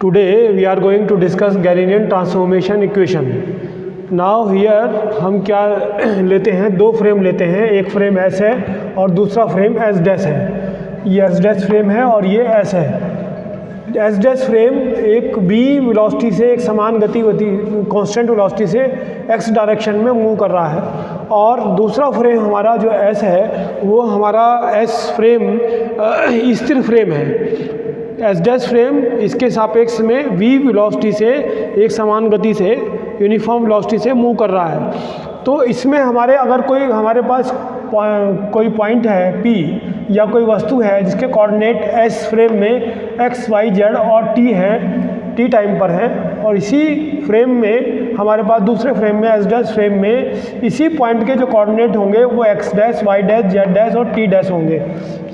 Today we are going to discuss Galilean transformation equation. Now here हम क्या लेते हैं, दो फ्रेम लेते हैं, एक फ्रेम S है और दूसरा फ्रेम S डैश है। ये S डैश फ्रेम है और ये S है। S डैश फ्रेम एक v वेलोसिटी से एक समान गति कांस्टेंट वेलोसिटी से x डायरेक्शन में मूव कर रहा है, और दूसरा फ्रेम हमारा जो S है वो हमारा S फ्रेम स्थिर फ्रेम है। एस डैश फ्रेम इसके सापेक्ष में v वेलोसिटी से एक समान गति से यूनिफॉर्म वेलोसिटी से मूव कर रहा है। तो इसमें अगर हमारे पास कोई पॉइंट है P या कोई वस्तु है जिसके कोऑर्डिनेट S फ्रेम में x, y, z और t है, t टाइम पर है, और इसी फ्रेम में हमारे पास दूसरे फ्रेम में S डैश फ्रेम में इसी पॉइंट के जो कोऑर्डिनेट होंगे वो x dash, y dash, z dash और t डैश होंगे।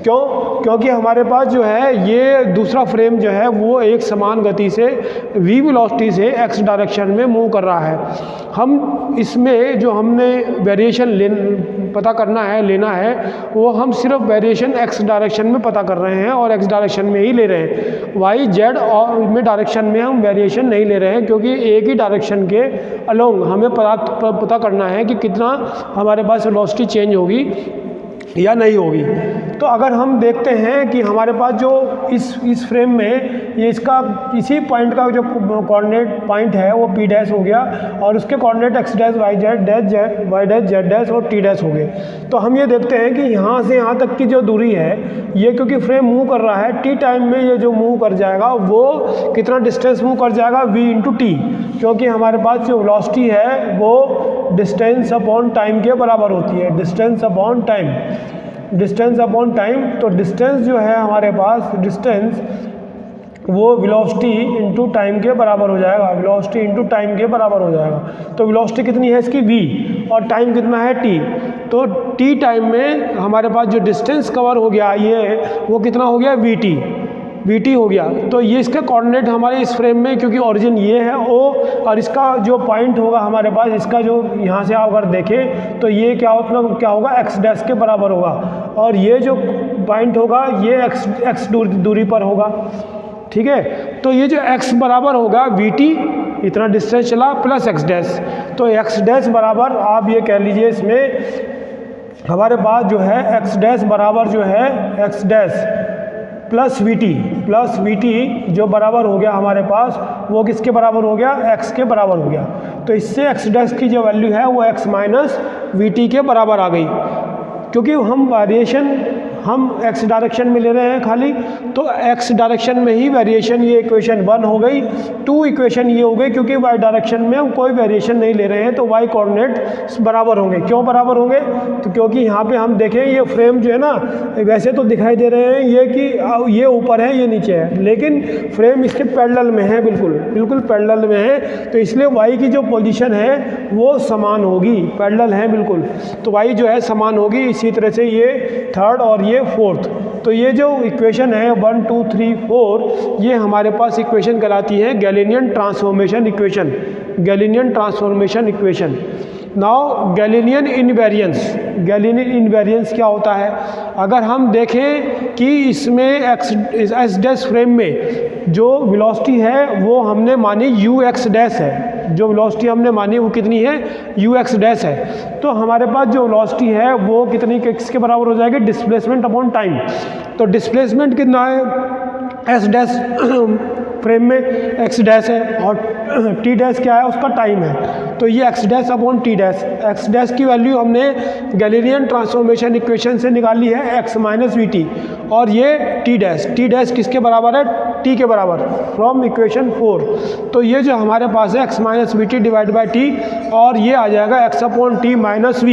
क्योंकि हमारे पास जो है ये दूसरा फ्रेम जो है वो एक समान गति से v वेलोसिटी से x डायरेक्शन में मूव कर रहा है। हम इसमें जो हमने वेरिएशन पता करना है, लेना है, वो हम सिर्फ वेरिएशन x डायरेक्शन में पता कर रहे हैं और x डायरेक्शन में ही ले रहे हैं। y, z और में डायरेक्शन में हम वेरिएशन नहीं ले रहे हैं, क्योंकि एक ही डायरेक्शन के अलोंग हमें पता करना है कि कितना हमारे पास वेलोसिटी चेंज होगी या नहीं होगी। तो अगर हम देखते हैं कि हमारे पास जो इस फ्रेम में ये इसका इसी पॉइंट का जो कोऑर्डिनेट पॉइंट है वो P डैश हो गया, और उसके coordinate x dash, y dash, z dash और t डैश हो गए। तो हम ये देखते हैं कि यहाँ से यहाँ तक की जो दूरी है, ये क्योंकि फ्रेम मूव कर रहा है t टाइम में, ये जो मूव कर जाएगा वो कितना डिस्टेंस मूव कर जाएगा, v इंटू टी, क्योंकि हमारे पास जो वेलोसिटी है वो डिस्टेंस अपॉन टाइम के बराबर होती है। डिस्टेंस अपॉन टाइम, तो डिस्टेंस जो है हमारे पास, डिस्टेंस वो वेलोसिटी इंटू टाइम के बराबर हो जाएगा। वेलोसिटी इंटू टाइम के बराबर हो जाएगा। तो वेलोसिटी कितनी है इसकी v, और टाइम कितना है t। तो t टाइम में हमारे पास जो डिस्टेंस कवर हो गया ये वो कितना हो गया, vt हो गया। तो ये इसका कोऑर्डिनेट हमारे इस फ्रेम में, क्योंकि ओरिजिन ये है o, और इसका जो पॉइंट होगा हमारे पास, इसका जो यहाँ से आप अगर देखें तो ये क्या होगा, x डैश के बराबर होगा, और ये जो पॉइंट होगा ये x दूरी पर होगा। ठीक है, तो ये जो x बराबर होगा vt, इतना डिस्टेंस चला, प्लस x डैश। तो x डैश बराबर आप ये कह लीजिए, इसमें हमारे पास जो है x डैश बराबर जो है x डैश प्लस vt जो बराबर हो गया हमारे पास, वो किसके बराबर हो गया, x के बराबर हो गया। तो इससे x डैश की जो वैल्यू है वो x माइनस vt के बराबर आ गई। क्योंकि हम वेरिएशन हम x डायरेक्शन में ले रहे हैं खाली, तो x डायरेक्शन में ही वेरिएशन, ये इक्वेशन 1 हो गई। 2 इक्वेशन ये हो गई, क्योंकि y डायरेक्शन में हम कोई वेरिएशन नहीं ले रहे हैं, तो y कोऑर्डिनेट बराबर होंगे। क्यों बराबर होंगे, तो क्योंकि यहाँ पे हम देखें ये फ्रेम जो है ना, वैसे तो दिखाई दे रहे हैं ये कि ये ऊपर है ये नीचे है, लेकिन फ्रेम इसके पैरेलल में है, बिल्कुल पैरेलल में है। तो इसलिए y की जो पोजीशन है वो समान होगी, पैरेलल है बिल्कुल, तो y जो है समान होगी। इसी तरह से ये थर्ड और ये फोर्थ। तो ये जो इक्वेशन है 1, 2, 3, 4, ये हमारे पास इक्वेशन कहलाती है Galilean transformation equation. Now Galilean invariance क्या होता है। अगर हम देखें कि इसमें एस डैश फ्रेम में जो वेलोसिटी है वो हमने मानी ux डैश है, जो वेलोसिटी हमने मानी वो कितनी है, ux डैश है। तो हमारे पास जो वेलोसिटी है वो कितनी किसके बराबर हो जाएगी, डिस्प्लेसमेंट अपॉन टाइम। तो डिस्प्लेसमेंट कितना है, एस डैश फ्रेम में x डैश है, और t डैश क्या है, उसका टाइम है। तो ये x dash upon t dash, x dash की वैल्यू हमने गैलीलियन ट्रांसफॉर्मेशन इक्वेशन से निकाली है, x माइनस vt, और ये t डैश किसके बराबर है, t के बराबर, फ्रॉम इक्वेशन 4। तो ये जो हमारे पास है x minus vt divide by t, और ये आ जाएगा x upon t minus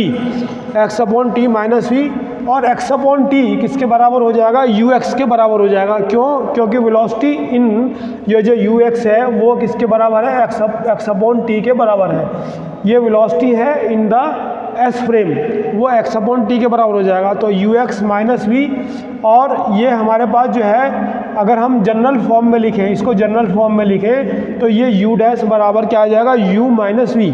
v, और x अपॉन t किसके बराबर हो जाएगा, ux के बराबर हो जाएगा। क्यों, क्योंकि वेलोसिटी इन ये जो ux है वो किसके बराबर है, x अपॉन t के बराबर है। ये वेलोसिटी है इन द s फ्रेम, वो x अपॉन t के बराबर हो जाएगा। तो ux माइनस v, और ये हमारे पास जो है, अगर हम जनरल फॉर्म में लिखें, इसको जनरल फॉर्म में लिखें, तो ये u डैश बराबर क्या आ जाएगा, u minus v,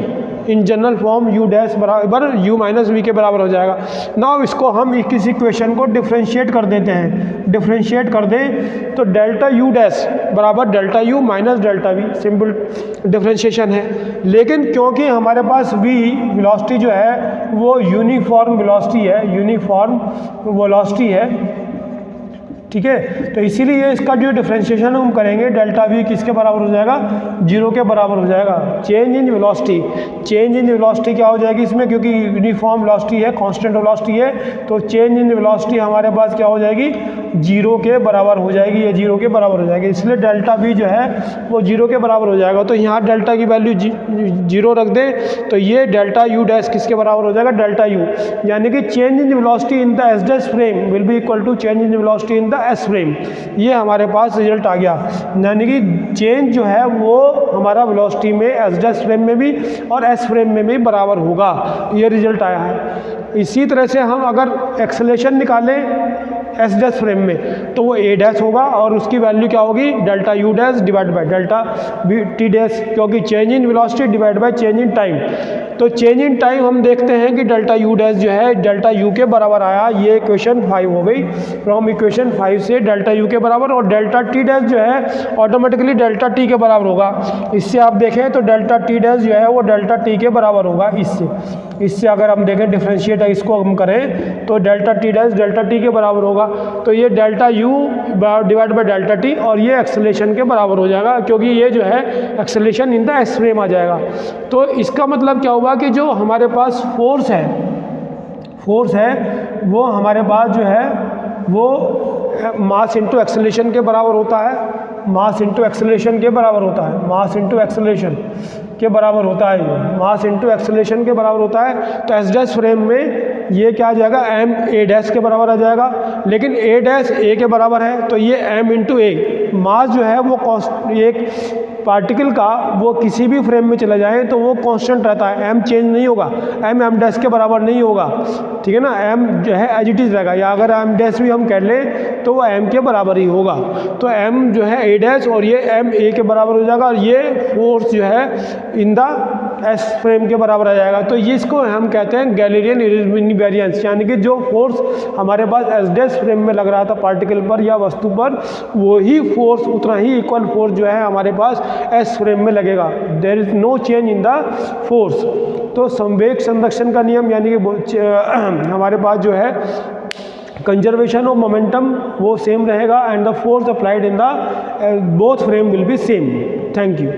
in general form u dash बराबर u माइनस वी के बराबर हो जाएगा। नाउ इसको हम किसी इक्वेशन को डिफ्रेंशिएट कर देते हैं, डिफ्रेंशिएट कर दें तो डेल्टा u डैश बराबर delta u minus delta v, simple differentiation है। लेकिन क्योंकि हमारे पास v वेलोसिटी जो है वो यूनिफॉर्म वेलोसिटी है, यूनिफॉर्म वेलोसिटी है, ठीक है, तो इसीलिए इसका जो डिफरेंशिएशन हम करेंगे डेल्टा वी किसके बराबर हो जाएगा, 0 के बराबर हो जाएगा। Change in velocity, change in velocity क्या हो जाएगी इसमें, क्योंकि यूनिफॉर्म वेलोसिटी है, कांस्टेंट वेलोसिटी है, तो चेंज इन वेलोसिटी हमारे पास क्या हो जाएगी, 0 के बराबर हो जाएगी, ये 0 के बराबर हो जाएगी, इसलिए डेल्टा वी जो है वो 0 के बराबर हो जाएगा। तो यहाँ डेल्टा की वैल्यू 0 रख दें तो ये डेल्टा यू डैश किसके बराबर हो जाएगा, डेल्टा यू, यानी कि change in velocity in the S dash frame will be equal to change in velocity in the S frame. ये हमारे पास रिजल्ट आ गया, यानी कि चेंज जो है वो हमारा वेलोसिटी में एस डैश फ्रेम में भी और एस फ्रेम में भी बराबर होगा, ये रिजल्ट आया है। इसी तरह से हम अगर एक्सेलेरेशन निकालें एस डैश फ्रेम में तो वो ए डैश होगा और उसकी वैल्यू क्या होगी, delta u dash divide by delta t dash, क्योंकि change in velocity divide by change in time. तो चेंज इन टाइम हम देखते हैं कि डेल्टा यू डैश जो है डेल्टा यू के बराबर आया, ये इक्वेशन 5 हो गई। फ्रॉम इक्वेशन 5 से डेल्टा यू के बराबर, और डेल्टा टी डैश जो है ऑटोमेटिकली डेल्टा टी के बराबर होगा। इससे आप देखें तो डेल्टा टी डैश जो है वो डेल्टा टी के बराबर होगा। इससे अगर हम देखें डिफरेंशिएट इसको हम करें तो delta t dash delta T के बराबर होगा। तो ये delta U divide by delta T और ये एक्सेलेरेशन के बराबर हो जाएगा, क्योंकि ये जो है acceleration in the S frame आ जाएगा। तो इसका मतलब क्या हुआ कि जो हमारे पास फोर्स है वो हमारे पास जो है वो मास इंटू एक्सेलेरेशन के बराबर होता है, मास इंटू एक्सेलेरेशन के बराबर होता है, मास इंटू एक्सेलेरेशन के बराबर होता है, ये मास इंटू एक्सेलेरेशन के बराबर होता है। तो एस डैश फ्रेम में ये क्या आ जाएगा, एम ए डैश के बराबर आ जाएगा, लेकिन ए डैश ए के बराबर है तो ये एम इंटू ए, मास जो है वो एक पार्टिकल का वो किसी भी फ्रेम में चला जाए तो वो कांस्टेंट रहता है, एम चेंज नहीं होगा, एम डैश के बराबर नहीं होगा, ठीक है ना, एम जो है एज इट इज़ रहेगा, या अगर एम डैश भी हम कर लें तो वो एम के बराबर ही होगा। तो एम जो है ए डैश और ये एम ए के बराबर हो जाएगा, और ये फोर्स जो है इन द एस फ्रेम के बराबर आ जाएगा। तो ये इसको हम कहते हैं गैलीलियन इनवेरिएंस, यानी कि जो फोर्स हमारे पास एस डैश फ्रेम में लग रहा था पार्टिकल पर या वस्तु पर, वही फोर्स उतना ही इक्वल फोर्स जो है हमारे पास एस फ्रेम में लगेगा। There is no change in the force. तो संवेग संरक्षण का नियम यानी कि हमारे पास जो है कंजर्वेशन ऑफ मोमेंटम वो सेम रहेगा, and the force applied in the both frame will B same. Thank you.